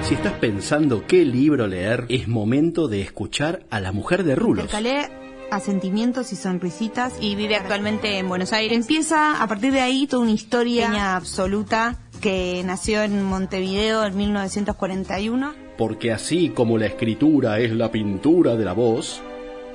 Si estás pensando qué libro leer, es momento de escuchar a La mujer de Rulos. Intercalé a Sentimientos y Sonrisitas Y vive actualmente en Buenos Aires. empieza a partir de ahí toda una historia absoluta que nació en Montevideo en 1941. Porque así como la escritura es la pintura de la voz,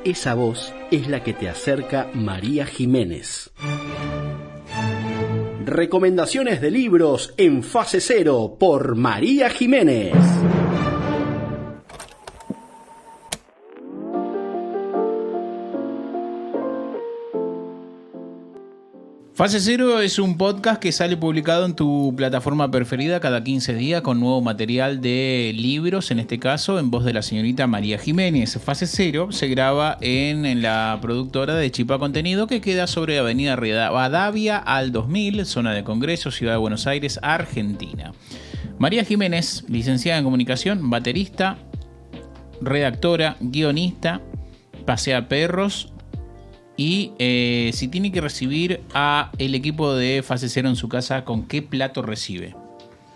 esa voz es la que te acerca María Jiménez. Recomendaciones de libros en Fase Cero por María Jiménez. Fase Cero es un podcast que sale publicado en tu plataforma preferida cada 15 días con nuevo material de libros, en este caso en voz de la señorita María Jiménez. Fase Cero se graba en la productora de Chipa Contenido, que queda sobre Avenida Rivadavia al 2000, zona de Congreso, Ciudad de Buenos Aires, Argentina. María Jiménez, licenciada en comunicación, baterista, redactora, guionista, pasea perros. Y si tiene que recibir a el equipo de Fase Cero en su casa, ¿con qué plato recibe?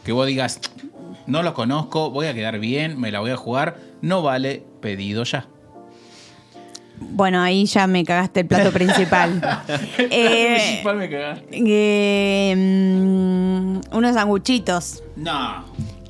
Que vos digas, no lo conozco, voy a quedar bien, me la voy a jugar, no vale, pedido ya. Bueno, ahí ya me cagaste el plato principal. Principal me cagaste. Unos sanguchitos. No.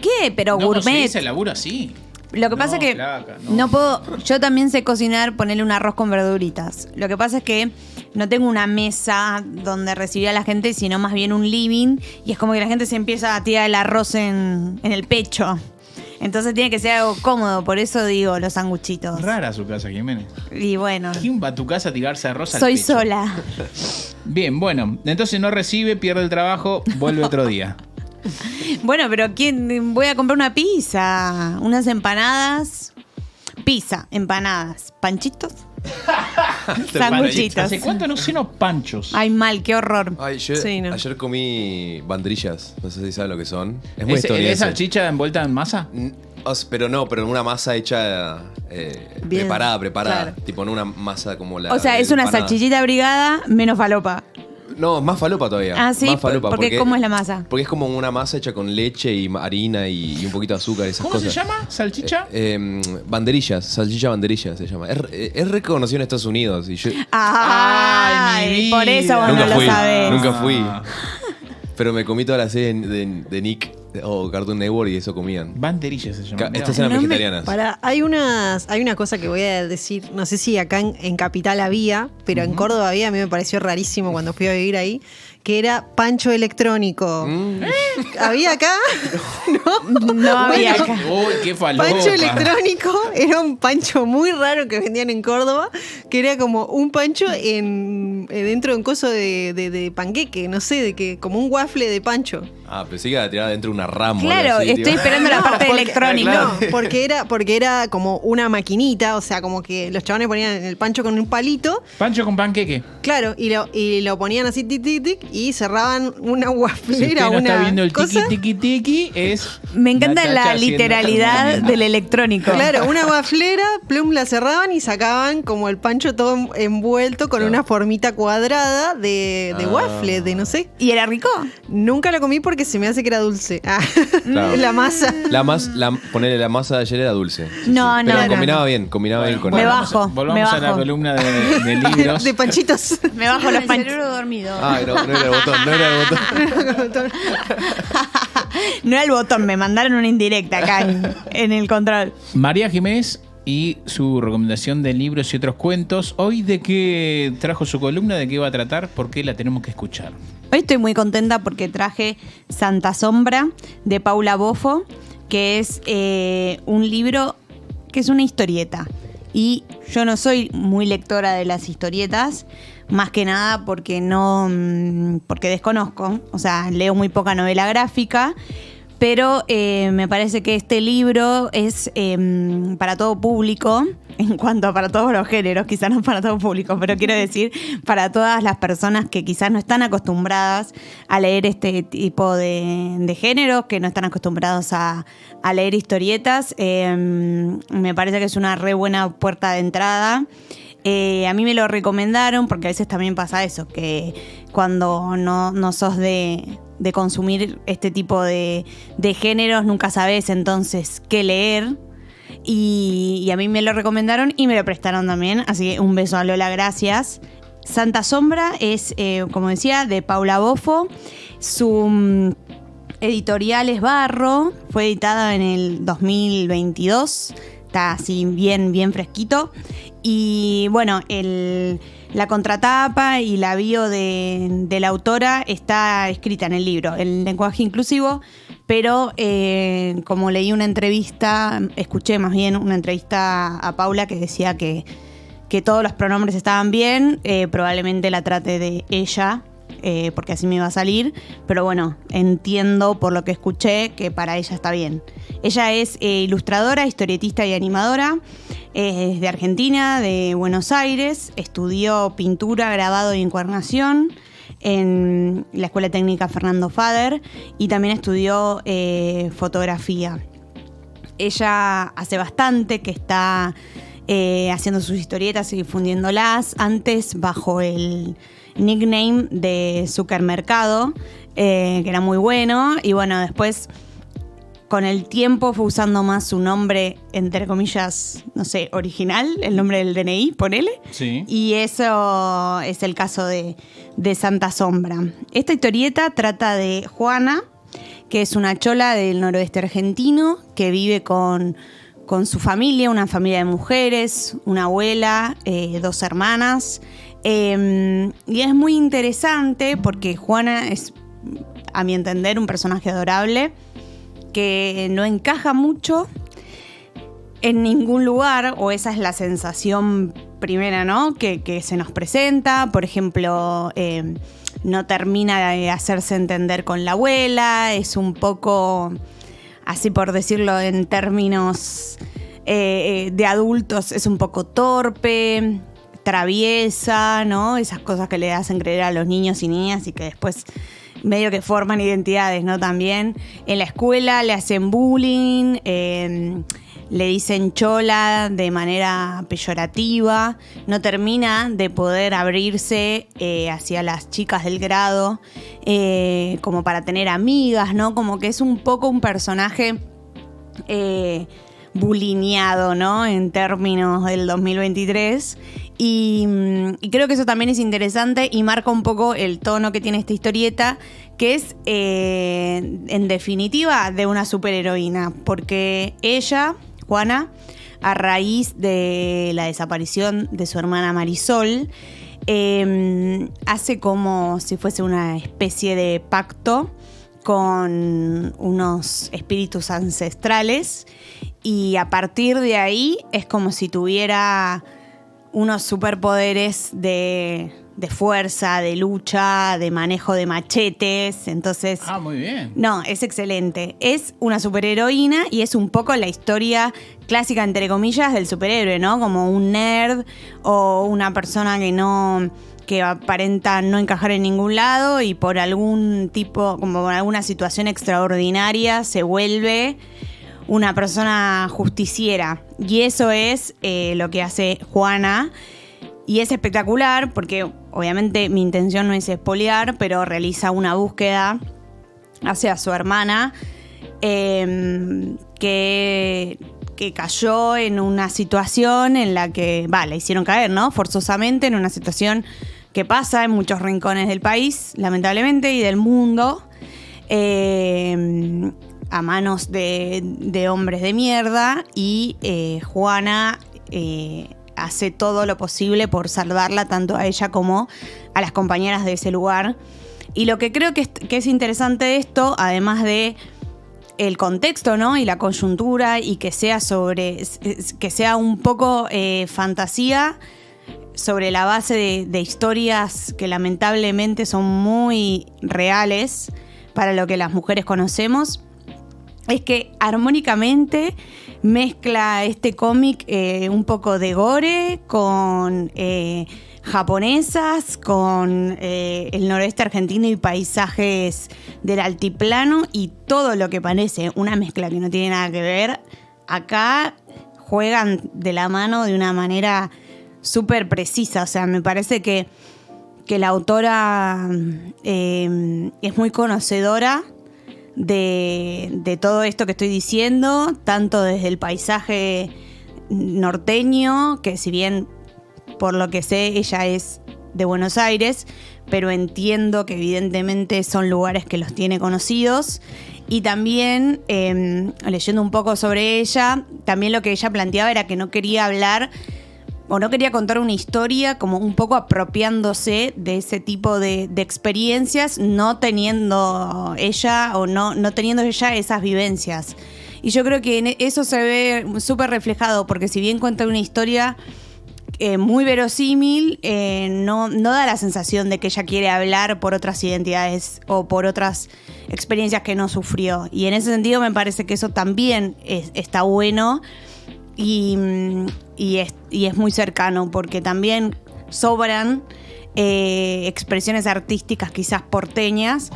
¿Qué? Pero No gourmet. conseguís el laburo así. Lo que pasa es que flaca, no puedo. Yo también sé cocinar, ponerle un arroz con verduritas. Lo que pasa es que no tengo una mesa donde recibir a la gente, sino más bien un living. Y es como que la gente se empieza a tirar el arroz en el pecho. Entonces tiene que ser algo cómodo, por eso digo los sanguchitos. Rara su casa, Jiménez. Y bueno, ¿Quién va a tu casa a tirarse arroz al soy pecho? sola. Bien, bueno, entonces no recibe, pierde el trabajo, vuelve otro día. Bueno, pero ¿quién? Voy a comprar una pizza, unas empanadas. Pizza, empanadas, panchitos, sanguchitos. ¿Hace cuánto no ceno panchos? Ay, mal, qué horror. Ay, yo Sí, no. ayer comí banderillas. No sé si saben lo que son. Es muy ¿Es estadounidense. salchicha envuelta en masa? Pero no, pero en una masa hecha Bien, preparada. claro. Tipo en una masa como la. O sea, de es una empanada. salchichita brigada menos falopa. No, más falopa todavía. Ah, sí, Más falopa. porque ¿cómo es la masa? Porque es como una masa hecha con leche y harina y un poquito de azúcar y esas ¿Cómo cosas. se llama? ¿Salchicha? Banderillas, salchicha banderillas se llama. Es reconocido en Estados Unidos. Y yo Ay, mi por eso vos nunca no fui, lo sabés. nunca fui. Pero me comí toda la serie de Nick o Cartoon Network y eso comían. Banderillas se llama. Estas eran No me- vegetarianas. hay una cosa que voy a decir, no sé si acá en Capital había, pero en Córdoba había, a mí me pareció rarísimo cuando fui a vivir ahí, que era pancho electrónico. ¿Había acá? No había acá. Uy, qué falopa. Pancho electrónico era un pancho muy raro que vendían en Córdoba, que era como un pancho dentro de un coso de panqueque, no sé, de que como un waffle de pancho. Ah, pensé que iba a tirar dentro de una rama. Claro, estoy esperando la parte electrónica. claro. No, porque era como una maquinita, o sea, como que los chabones ponían el pancho con un palito, Pancho con panqueque. claro, y lo ponían así, tic, tic, tic, y cerraban una Si wafflera, usted no una está viendo el cosa. tiki tiki tiki, es. Me encanta Chacha la haciendo literalidad movimiento. del electrónico. Claro, una waflera, plum, la cerraban y sacaban como el pancho todo envuelto con Claro. una formita cuadrada de Ah. waffle, de no sé. ¿Y era rico? Nunca lo comí porque se me hace que era dulce. Ah, Claro. la masa. Ponerle la masa de ayer era dulce. No, Pero no, combinaba bien con Me el- bajo. Volvamos a la bajo. columna de libros. De panchitos. Me bajo los el panchos. cerebro dormido. Ah, no era el botón, no era el botón. No era el botón, me mandaron una indirecta acá en el control. María Jiménez y su recomendación de libros y otros cuentos. Hoy, ¿de qué trajo su columna? ¿De qué va a tratar? ¿Por qué la tenemos que escuchar? Hoy estoy muy contenta porque traje Santa Sombra de Paula Bofo, que es un libro que es una historieta. Y yo no soy muy lectora de las historietas, más que nada porque porque desconozco, o sea, leo muy poca novela gráfica, pero me parece que este libro es para todo público, en cuanto a para todos los géneros, quizás no para todo público, pero quiero decir para todas las personas que quizás no están acostumbradas a leer este tipo de géneros, que no están acostumbrados a leer historietas. Me parece que es una re buena puerta de entrada. A mí me lo recomendaron porque a veces también pasa eso, que cuando no sos de de consumir este tipo de géneros, nunca sabes entonces qué leer. Y a mí me lo recomendaron y me lo prestaron también, así que un beso a Lola, gracias. Santa Sombra es, como decía, de Paula Bofo. Su editorial es Barro, fue editada en el 2022, está así bien fresquito. Y bueno, la contratapa y la bio de la autora está escrita en el libro, en lenguaje inclusivo, pero como leí una entrevista, escuché más bien una entrevista a Paula que decía que todos los pronombres estaban bien, probablemente la trate de ella, porque así me iba a salir, pero bueno, entiendo por lo que escuché que para ella está bien. Ella es ilustradora, historietista y animadora, es de Argentina, de Buenos Aires, estudió pintura, grabado y encuadernación en la Escuela Técnica Fernando Fader y también estudió fotografía. Ella hace bastante que está haciendo sus historietas y difundiéndolas, antes bajo el nickname de Supermercado, que era muy bueno, y bueno, después con el tiempo fue usando más su nombre, entre comillas, no sé, original, el nombre del DNI, ponele. Sí. Y eso es el caso de Santa Sombra. Esta historieta trata de Juana, que es una chola del noroeste argentino, que vive con su familia, una familia de mujeres, una abuela, 2 hermanas. Y es muy interesante porque Juana es, a mi entender, un personaje adorable que no encaja mucho en ningún lugar, o esa es la sensación primera, ¿no? Que se nos presenta. Por ejemplo, no termina de hacerse entender con la abuela, es un poco, así por decirlo en términos de adultos, es un poco torpe, traviesa, ¿no? Esas cosas que le hacen creer a los niños y niñas y que después medio que forman identidades, ¿no? También en la escuela le hacen bullying, le dicen chola de manera peyorativa, no termina de poder abrirse hacia las chicas del grado, como para tener amigas, ¿no? Como que es un poco un personaje bulineado, ¿no? En términos del 2023. Y creo que eso también es interesante y marca un poco el tono que tiene esta historieta, que es, en definitiva, de una superheroína. Porque ella, Juana, a raíz de la desaparición de su hermana Marisol, hace como si fuese una especie de pacto con unos espíritus ancestrales, y a partir de ahí es como si tuviera unos superpoderes de fuerza, de lucha, de manejo de machetes. Entonces, muy bien. No, es excelente. Es una superheroína y es un poco la historia clásica, entre comillas, del superhéroe, ¿no? Como un nerd o una persona que aparenta no encajar en ningún lado y por algún tipo, como por alguna situación extraordinaria, se vuelve una persona justiciera. Y eso es lo que hace Juana. Y es espectacular porque obviamente mi intención no es espolear, pero realiza una búsqueda hacia su hermana que cayó en una situación en la que, la hicieron caer, ¿no? Forzosamente, en una situación que pasa en muchos rincones del país, lamentablemente, y del mundo, a manos de hombres de mierda, y Juana hace todo lo posible por salvarla, tanto a ella como a las compañeras de ese lugar. Y lo que creo que es interesante de esto, además de el contexto, ¿no? Y la coyuntura, y que sea que sea un poco fantasía sobre la base de historias que lamentablemente son muy reales para lo que las mujeres conocemos, es que armónicamente mezcla este cómic un poco de gore con japonesas, con el noroeste argentino y paisajes del altiplano, y todo lo que parece una mezcla que no tiene nada que ver, acá juegan de la mano de una manera súper precisa. O sea, me parece que que la autora es muy conocedora de todo esto que estoy diciendo, tanto desde el paisaje norteño, que si bien por lo que sé ella es de Buenos Aires, pero entiendo que evidentemente son lugares que los tiene conocidos. Y también, leyendo un poco sobre ella, también lo que ella planteaba era que no quería hablar o no quería contar una historia como un poco apropiándose de ese tipo de experiencias, no teniendo ella o no teniendo ella esas vivencias. Y yo creo que eso se ve súper reflejado, porque si bien cuenta una historia muy verosímil, no da la sensación de que ella quiere hablar por otras identidades o por otras experiencias que no sufrió. Y en ese sentido me parece que eso también está bueno y es muy cercano, porque también sobran expresiones artísticas quizás porteñas,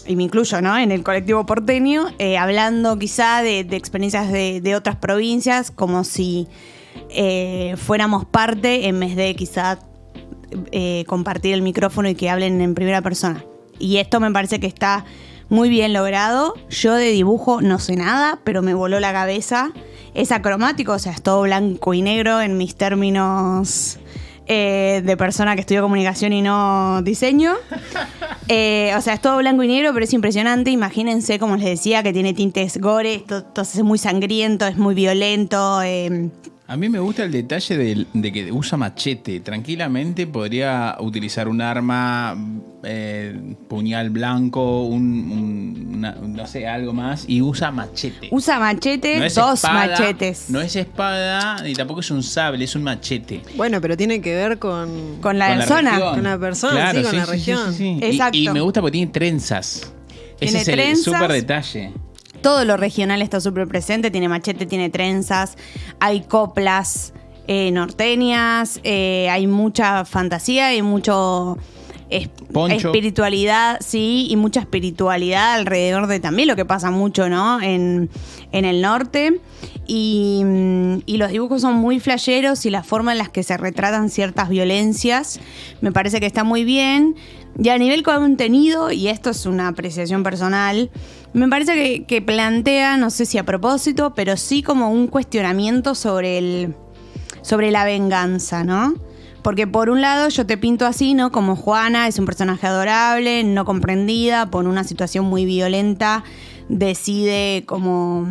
y me incluyo, ¿no?, en el colectivo porteño, hablando quizá de experiencias de otras provincias, como si fuéramos parte en vez de quizá compartir el micrófono y que hablen en primera persona. Y esto me parece que está muy bien logrado. Yo de dibujo no sé nada, pero me voló la cabeza. Es acromático, o sea, es todo blanco y negro en mis términos de persona que estudió comunicación y no diseño. O sea, es todo blanco y negro, pero es impresionante. Imagínense, como les decía, que tiene tintes gore, entonces es muy sangriento, es muy violento. A mí me gusta el detalle de que usa machete. Tranquilamente podría utilizar un arma, puñal blanco, no sé, algo más, y usa machete. Usa machete, no es dos espada, machetes. No es espada, ni tampoco es un sable, es un machete. Bueno, pero tiene que ver con la zona. región. Con la persona, Claro, sí, con la región. Sí. Exacto. Y me gusta porque tiene trenzas. Tiene Ese es el súper detalle. Todo lo regional está súper presente, tiene machete, tiene trenzas, hay coplas norteñas, hay mucha fantasía, hay mucho Poncho. espiritualidad, sí, y mucha espiritualidad alrededor de también lo que pasa mucho, ¿no?, en el norte. Y los dibujos son muy flasheros, y la forma en la que se retratan ciertas violencias me parece que está muy bien. Y a nivel contenido, y esto es una apreciación personal, me parece que plantea, no sé si a propósito, pero sí como un cuestionamiento sobre la venganza, ¿no? Porque por un lado yo te pinto así, ¿no?, como Juana es un personaje adorable, no comprendida, por una situación muy violenta, decide como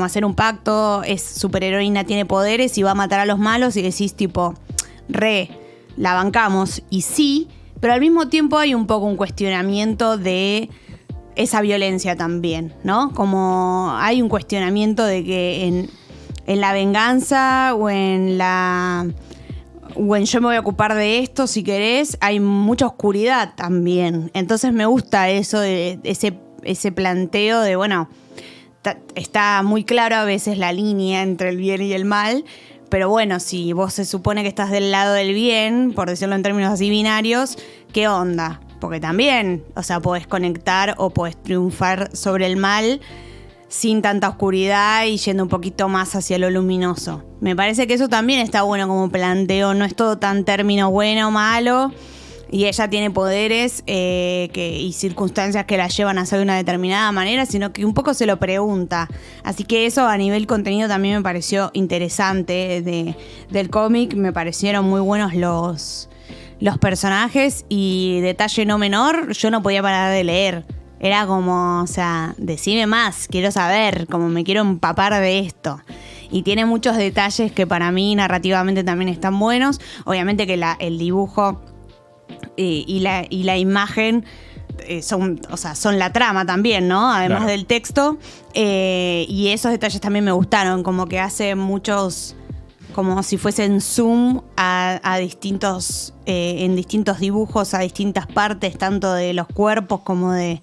hacer un pacto, es superheroína, tiene poderes y va a matar a los malos, y decís tipo, la bancamos, y sí, pero al mismo tiempo hay un poco un cuestionamiento de esa violencia también, ¿no? Como hay un cuestionamiento de que en la venganza o en yo me voy a ocupar de esto, si querés, hay mucha oscuridad también. Entonces me gusta eso, de ese planteo de, bueno, está muy claro a veces la línea entre el bien y el mal, pero bueno, si vos se supone que estás del lado del bien, por decirlo en términos así binarios, ¿qué onda? Porque también, o sea, podés conectar o podés triunfar sobre el mal sin tanta oscuridad y yendo un poquito más hacia lo luminoso. Me parece que eso también está bueno como planteo, no es todo tan término bueno o malo, y ella tiene poderes y circunstancias que la llevan a ser de una determinada manera, sino que un poco se lo pregunta. Así que eso a nivel contenido también me pareció interesante del cómic. Me parecieron muy buenos los personajes, y detalle no menor, yo no podía parar de leer. Era como, o sea, decime más, quiero saber, como me quiero empapar de esto. Y tiene muchos detalles que para mí narrativamente también están buenos. Obviamente que el dibujo y la imagen son la trama también, ¿no? Además claro, del texto. Y esos detalles también me gustaron, como que hace muchos, como si fuesen zoom a distintos, en distintos dibujos, a distintas partes, tanto de los cuerpos como del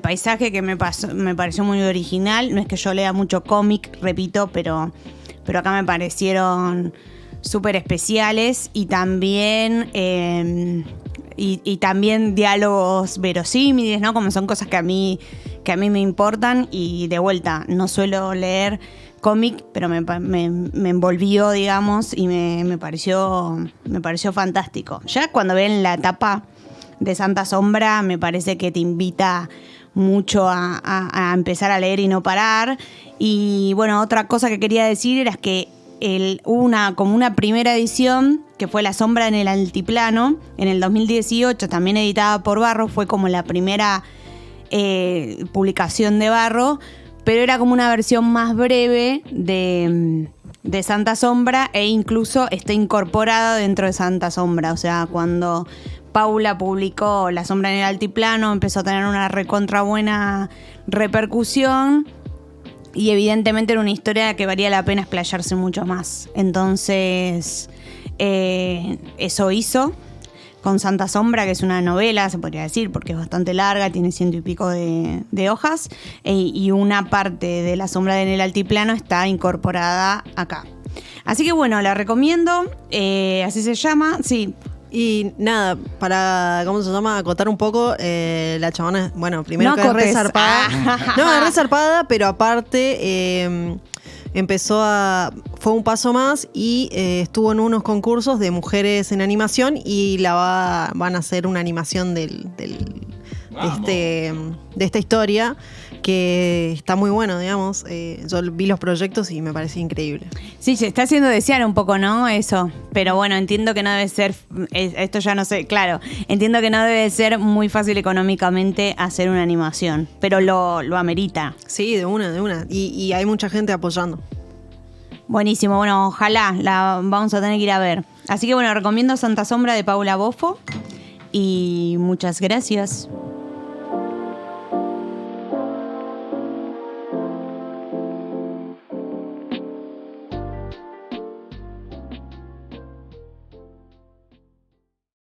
paisaje, que me pareció muy original. No es que yo lea mucho cómic, repito, pero acá me parecieron súper especiales, y también y también diálogos verosímiles, ¿no? Como son cosas que a mí que a mí me importan y de vuelta, no suelo leer cómic, pero me envolvió, digamos, y me pareció fantástico. Ya cuando ven la tapa de Santa Sombra, me parece que te invita mucho a empezar a leer y no parar. Y bueno, otra cosa que quería decir era que hubo como una primera edición que fue La Sombra en el Altiplano en el 2018, también editada por Barro, fue como la primera publicación de Barro, pero era como una versión más breve de Santa Sombra e incluso está incorporada dentro de Santa Sombra. O sea, cuando Paula publicó La Sombra en el Altiplano empezó a tener una recontra buena repercusión y evidentemente era una historia que valía la pena explayarse mucho más. Entonces, eso hizo con Santa Sombra, que es una novela, se podría decir, porque es bastante larga, tiene 100 y pico de hojas, y una parte de La Sombra en el Altiplano está incorporada acá. Así que bueno, la recomiendo, así se llama, sí. Y nada, para, ¿cómo se llama? Acotar un poco, la chabona, bueno, primero No que es re acotes. zarpada. No, es re zarpada, pero aparte fue un paso más y estuvo en unos concursos de mujeres en animación y van a hacer una animación de esta historia que está muy bueno, digamos. Yo vi los proyectos y me pareció increíble. Sí, se está haciendo desear un poco, ¿no? Eso. Pero bueno, entiendo que no debe ser, esto ya no sé, claro, entiendo que no debe ser muy fácil económicamente hacer una animación, pero lo amerita. Sí, de una. Y hay mucha gente apoyando. Buenísimo, bueno, ojalá la vamos a tener que ir a ver. Así que bueno, recomiendo Santa Sombra de Paula Bofo y muchas gracias.